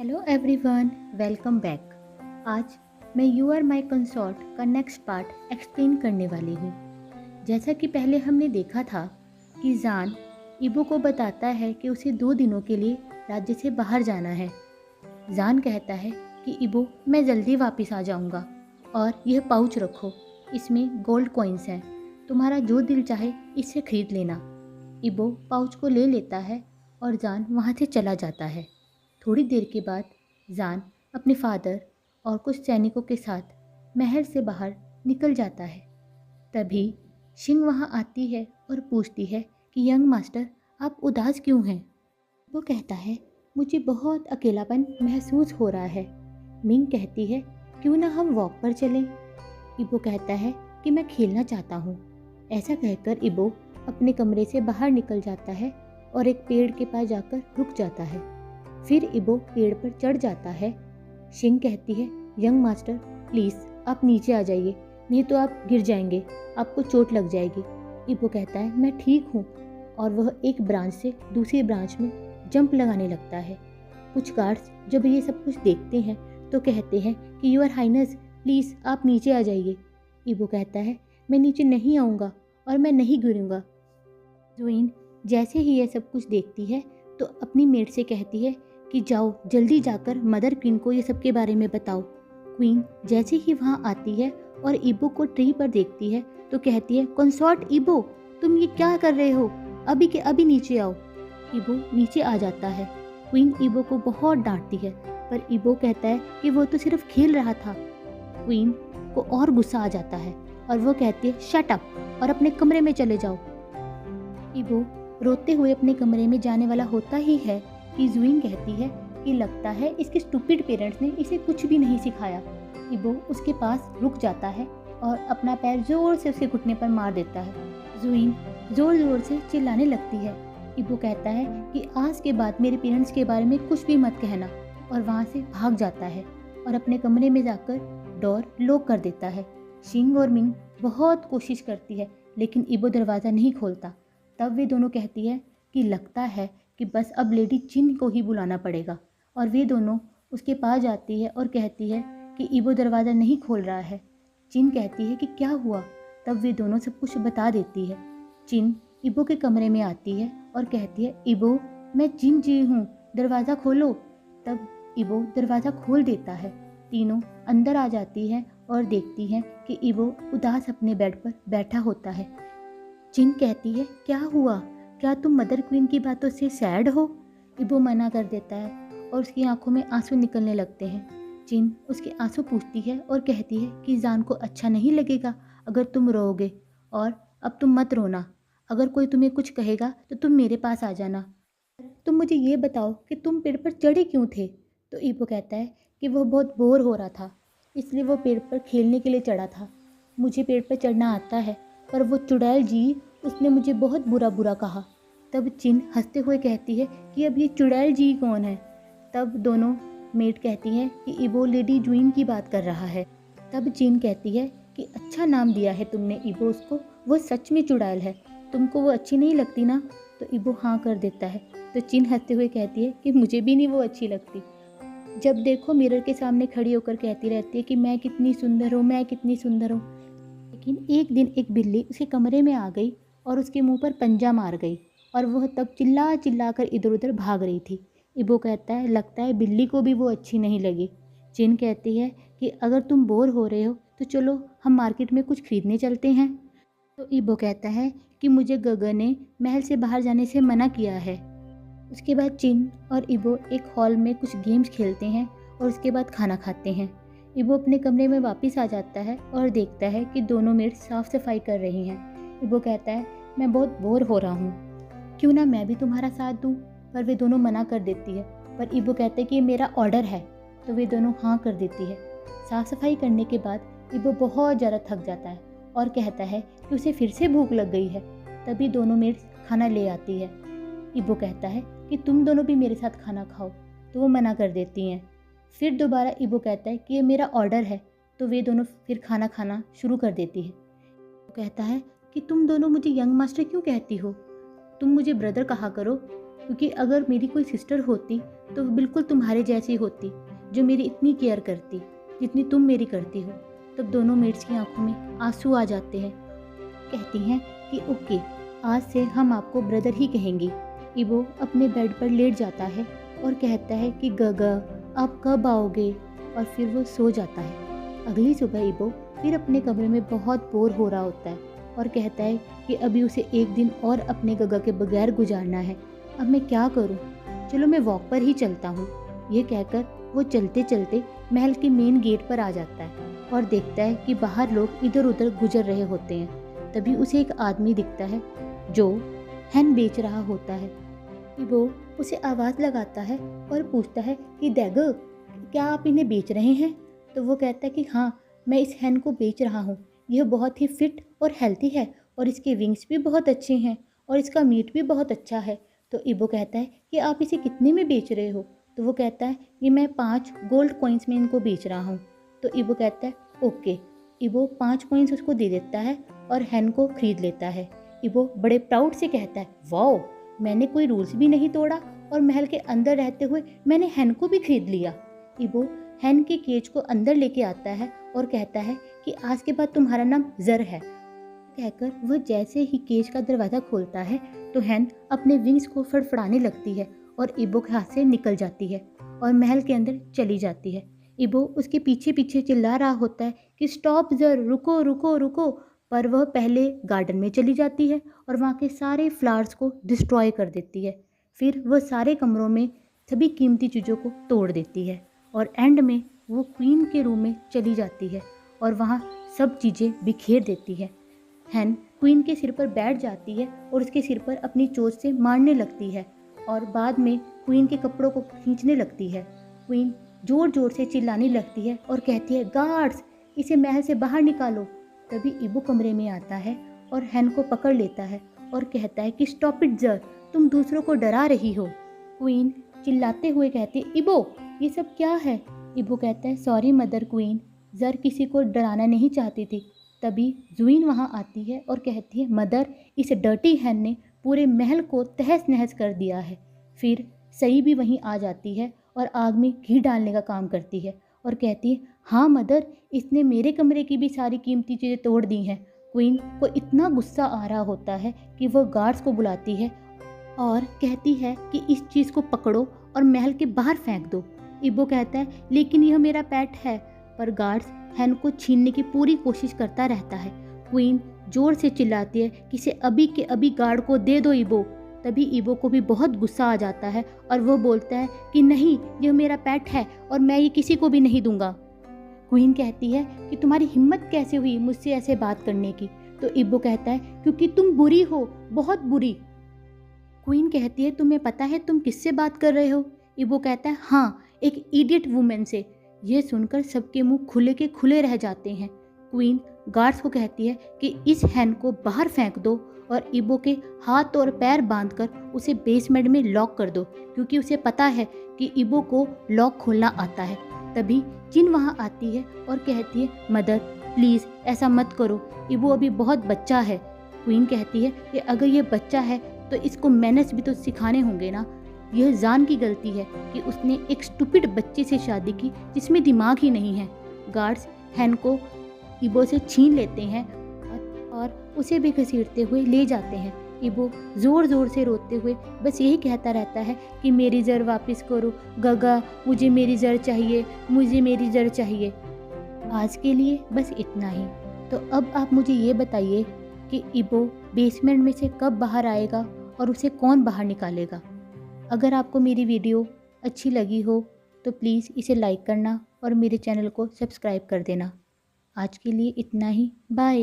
Hello everyone, welcome back. आज मैं you are my consort का नेक्स्ट पार्ट एक्सप्लेन करने वाली हूँ। जैसा कि पहले हमने देखा था कि जान इबो को बताता है कि उसे 2 दिनों के लिए राज्य से बाहर जाना है। जान कहता है कि इबो, मैं जल्दी वापस आ जाऊँगा और यह पाउच रखो, इसमें गोल्ड कॉइन्स हैं, तुम्हारा जो दिल चाहे इससे खरीद लेना। इबो पाउच को ले लेता है और जान वहाँ से चला जाता है। थोड़ी देर के बाद जान अपने फादर और कुछ सैनिकों के साथ महल से बाहर निकल जाता है। तभी शिंग वहाँ आती है और पूछती है कि यंग मास्टर, आप उदास क्यों हैं? वो कहता है, मुझे बहुत अकेलापन महसूस हो रहा है। मिंग कहती है, क्यों ना हम वॉक पर चलें? इबो कहता है कि मैं खेलना चाहता हूँ। ऐसा कहकर इबो अपने कमरे से बाहर निकल जाता है और एक पेड़ के पास जाकर रुक जाता है। फिर इबो पेड़ पर चढ़ जाता है। शिंग कहती है, यंग मास्टर प्लीज़ आप नीचे आ जाइए, नहीं तो आप गिर जाएंगे, आपको चोट लग जाएगी। इबो कहता है, मैं ठीक हूँ, और वह एक ब्रांच से दूसरी ब्रांच में जंप लगाने लगता है। कुछ गार्ड्स जब ये सब कुछ देखते हैं तो कहते हैं कि यूर हाइनेस प्लीज़ आप नीचे आ जाइए। इबो कहता है, मैं नीचे नहीं आऊँगा और मैं नहीं गिरूँगा। ज़ुइन जैसे ही यह सब कुछ देखती है तो अपनी मेड से कहती है कि जाओ जल्दी जाकर मदर क्वीन को ये सब के बारे में बताओ। क्वीन जैसे ही वहाँ आती है और इबो को ट्री पर देखती है तो कहती है, कंसॉर्ट इबो, तुम ये क्या कर रहे हो? अभी के अभी नीचे आओ। इबो नीचे आ जाता है। क्वीन इबो को बहुत डांटती है, पर इबो कहता है कि वो तो सिर्फ खेल रहा था। क्वीन को और गुस्सा आ जाता है और वो कहती है, शट अप और अपने कमरे में चले जाओ। इबो रोते हुए अपने कमरे में जाने वाला होता ही है कि ज़ुइन कहती है कि लगता है इसके स्टूपिड पेरेंट्स ने इसे कुछ भी नहीं सिखाया। इबो उसके पास रुक जाता है और अपना पैर जोर से उसके घुटने पर मार देता है। ज़ुइन ज़ोर ज़ोर से चिल्लाने लगती है। इबो कहता है कि आज के बाद मेरे पेरेंट्स के बारे में कुछ भी मत कहना, और वहाँ से भाग जाता है और अपने कमरे में जाकर डोर लॉक कर देता है। शिंग और मिंग बहुत कोशिश करती है लेकिन इबो दरवाज़ा नहीं खोलता। तब वे दोनों कहती है कि लगता है कि बस अब लेडी चिन को ही बुलाना पड़ेगा, और वे दोनों उसके पास जाती है और कहती है कि इबो दरवाज़ा नहीं खोल रहा है। चिन कहती है कि क्या हुआ? तब वे दोनों सब कुछ बता देती है। चिन इबो के कमरे में आती है और कहती है, इबो मैं चिन जी हूँ, दरवाज़ा खोलो। तब इबो दरवाज़ा खोल देता है। तीनों अंदर आ जाती है और देखती हैं कि इबो उदास अपने बेड पर बैठा होता है। चिन कहती है, क्या हुआ? क्या तुम मदर क्वीन की बातों से सैड हो? इबो मना कर देता है और उसकी आंखों में आंसू निकलने लगते हैं। चिन उसके आंसू पूछती है और कहती है कि जान को अच्छा नहीं लगेगा अगर तुम रोओगे, और अब तुम मत रोना। अगर कोई तुम्हें कुछ कहेगा तो तुम मेरे पास आ जाना। तुम मुझे ये बताओ कि तुम पेड़ पर चढ़े क्यों थे? तो इबो कहता है कि वह बहुत बोर हो रहा था, इसलिए वो पेड़ पर खेलने के लिए चढ़ा था। मुझे पेड़ पर चढ़ना आता है, पर वो चुड़ैल जी, उसने मुझे बहुत बुरा बुरा कहा। तब चिन हंसते हुए कहती है कि अब ये चुड़ैल जी कौन है? तब दोनों मेट कहती हैं कि इबो लेडी जुइन की बात कर रहा है। तब चिन कहती है कि अच्छा नाम दिया है तुमने इबो उसको, वो सच में चुड़ैल है, तुमको वो अच्छी नहीं लगती ना? तो इबो हाँ कर देता है। तो चिन हंसते हुए कहती है कि मुझे भी नहीं वो अच्छी लगती। जब देखो मिरर के सामने खड़ी होकर कहती रहती है कि मैं कितनी सुंदर हूँ, मैं कितनी सुंदर हूँ। लेकिन एक दिन एक बिल्ली उसके कमरे में आ गई और उसके मुंह पर पंजा मार गई, और वह तब चिल्ला चिल्ला कर इधर उधर भाग रही थी। इबो कहता है, लगता है बिल्ली को भी वो अच्छी नहीं लगी। चिन कहती है कि अगर तुम बोर हो रहे हो तो चलो हम मार्केट में कुछ खरीदने चलते हैं। तो इबो कहता है कि मुझे गगन ने महल से बाहर जाने से मना किया है। उसके बाद चिन और इबो एक हॉल में कुछ गेम्स खेलते हैं और उसके बाद खाना खाते हैं। इबो अपने कमरे में वापस आ जाता है और देखता है कि दोनों मेड साफ सफाई कर रही हैं। इबो कहता है, मैं बहुत बोर हो रहा हूँ, क्यों ना मैं भी तुम्हारा साथ दूँ? पर वे दोनों मना कर देती है। पर इबो कहते हैं कि ये मेरा ऑर्डर है, तो वे दोनों हाँ कर देती है। साफ सफाई करने के बाद इबो बहुत ज़्यादा थक जाता है और कहता है कि उसे फिर से भूख लग गई है। तभी दोनों मेड खाना ले आती है। इबो कहता है कि तुम दोनों भी मेरे साथ खाना खाओ, तो वो मना कर देती हैं। फिर दोबारा इबो कहता है कि ये मेरा ऑर्डर है, तो वे दोनों फिर खाना खाना शुरू कर देती है। वो कहता है कि तुम दोनों मुझे यंग मास्टर क्यों कहती हो? तुम मुझे ब्रदर कहा करो। क्योंकि अगर मेरी कोई सिस्टर होती तो वो बिल्कुल तुम्हारे जैसी होती, जो मेरी इतनी केयर करती जितनी तुम मेरी करती हो। तब दोनों मेट्स की आंखों में आंसू आ जाते हैं। कहती हैं कि ओके, आज से हम आपको ब्रदर ही कहेंगे। इबो अपने बेड पर लेट जाता है और कहता है कि गगा आप कब आओगे, और फिर वो सो जाता है। अगली सुबह इबो फिर अपने कमरे में बहुत बोर हो रहा होता है और कहता है कि अभी उसे एक दिन और अपने गगा के बगैर गुजारना है। अब मैं क्या करूं? चलो मैं वॉक पर ही चलता हूं। ये कहकर वो चलते चलते महल के मेन गेट पर आ जाता है और देखता है कि बाहर लोग इधर उधर गुजर रहे होते हैं। तभी उसे एक आदमी दिखता है जो हैन बेच रहा होता है। इबो उसे आवाज़ लगाता है और पूछता है कि दैगो, क्या आप इन्हें बेच रहे हैं? तो वो कहता है कि हाँ, मैं इस हैन को बेच रहा हूँ। यह बहुत ही फिट और हेल्थी है और इसके विंग्स भी बहुत अच्छे हैं और इसका मीट भी बहुत अच्छा है। तो इबो कहता है कि आप इसे कितने में बेच रहे हो? तो वो कहता है कि मैं 5 गोल्ड कॉइन्स में इनको बेच रहा हूँ। तो इबो कहता है ओके। इबो 5 कॉइन्स उसको दे देता है और हैन को खरीद लेता है। इबो बड़े प्राउड से कहता है वाओ, मैंने कोई रूल्स भी नहीं तोड़ा और महल के अंदर रहते हुए मैंने हैन को भी खरीद लिया। इबो हैन के केज को अंदर लेके आता है और कहता है कि आज के बाद तुम्हारा नाम जर है। कहकर वह जैसे ही केज का दरवाज़ा खोलता है तो हैन अपने विंग्स को फड़फड़ाने लगती है और इबो के हाथ से निकल जाती है और महल के अंदर चली जाती है। इबो उसके पीछे पीछे चिल्ला रहा होता है कि स्टॉप जर, रुको रुको रुको, पर वह पहले गार्डन में चली जाती है और वहाँ के सारे फ्लावर्स को डिस्ट्रॉय कर देती है। फिर वह सारे कमरों में सभी कीमती चीज़ों को तोड़ देती है और एंड में वो क्वीन के रूम में चली जाती है और वहाँ सब चीज़ें बिखेर देती है। हैन क्वीन के सिर पर बैठ जाती है और उसके सिर पर अपनी चोंच से मारने लगती है और बाद में क्वीन के कपड़ों को खींचने लगती है। क्वीन जोर जोर से चिल्लाने लगती है और कहती है गार्ड्स, इसे महल से बाहर निकालो। तभी इबो कमरे में आता है और हैन को पकड़ लेता है और कहता है कि स्टॉप इट जर, तुम दूसरों को डरा रही हो। क्वीन चिल्लाते हुए कहती है इबो, ये सब क्या है? इबो कहता है सॉरी मदर क्वीन, जर किसी को डराना नहीं चाहती थी। तभी जुइन वहाँ आती है और कहती है मदर, इस डर्टी हैन ने पूरे महल को तहस नहस कर दिया है। फिर सई भी वहीं आ जाती है और आग में घी डालने का काम करती है और कहती है हाँ मदर, इसने मेरे कमरे की भी सारी कीमती चीज़ें तोड़ दी हैं। क्वीन को इतना गुस्सा आ रहा होता है कि वह गार्ड्स को बुलाती है और कहती है कि इस चीज़ को पकड़ो और महल के बाहर फेंक दो। इबो कहता है लेकिन यह मेरा पेट है, पर गार्ड्स हैन को छीनने की पूरी कोशिश करता रहता है। क्वीन जोर से चिल्लाती है कि इसे अभी के अभी गार्ड को दे दो इबो। तभी इबो को भी बहुत गुस्सा आ जाता है और वो बोलता है कि नहीं, यह मेरा पेट है और मैं ये किसी को भी नहीं दूंगा। क्वीन कहती है कि तुम्हारी हिम्मत कैसे हुई मुझसे ऐसे बात करने की? तो इबो कहता है क्योंकि तुम बुरी हो, बहुत बुरी। क्वीन कहती है तुम्हें पता है तुम किससे बात कर रहे हो? इबो कहता है हाँ, एक इडियट वुमेन से। ये सुनकर सबके मुंह खुले के खुले रह जाते हैं। क्वीन गार्ड्स को कहती है कि इस हैन को बाहर फेंक दो और इबो के हाथ और पैर बांधकर उसे बेसमेंट में लॉक कर दो, क्योंकि उसे पता है कि इबो को लॉक खोलना आता है। तभी जिन वहाँ आती है और कहती है मदर प्लीज़ ऐसा मत करो, इबो अभी बहुत बच्चा है। क्वीन कहती है कि अगर ये बच्चा है तो इसको मैनर्स भी तो सिखाने होंगे ना। यह जान की गलती है कि उसने एक स्टूपिड बच्चे से शादी की जिसमें दिमाग ही नहीं है। गार्ड्स हैन को इबो से छीन लेते हैं और उसे भी घसीटते हुए ले जाते हैं। इबो ज़ोर ज़ोर से रोते हुए बस यही कहता रहता है कि मेरी जर वापस करो गगा, मुझे मेरी जर चाहिए, मुझे मेरी जर चाहिए। आज के लिए बस इतना ही। तो अब आप मुझे ये बताइए कि इबो बेसमेंट में से कब बाहर आएगा और उसे कौन बाहर निकालेगा? अगर आपको मेरी वीडियो अच्छी लगी हो तो प्लीज़ इसे लाइक करना और मेरे चैनल को सब्सक्राइब कर देना। आज के लिए इतना ही, बाय।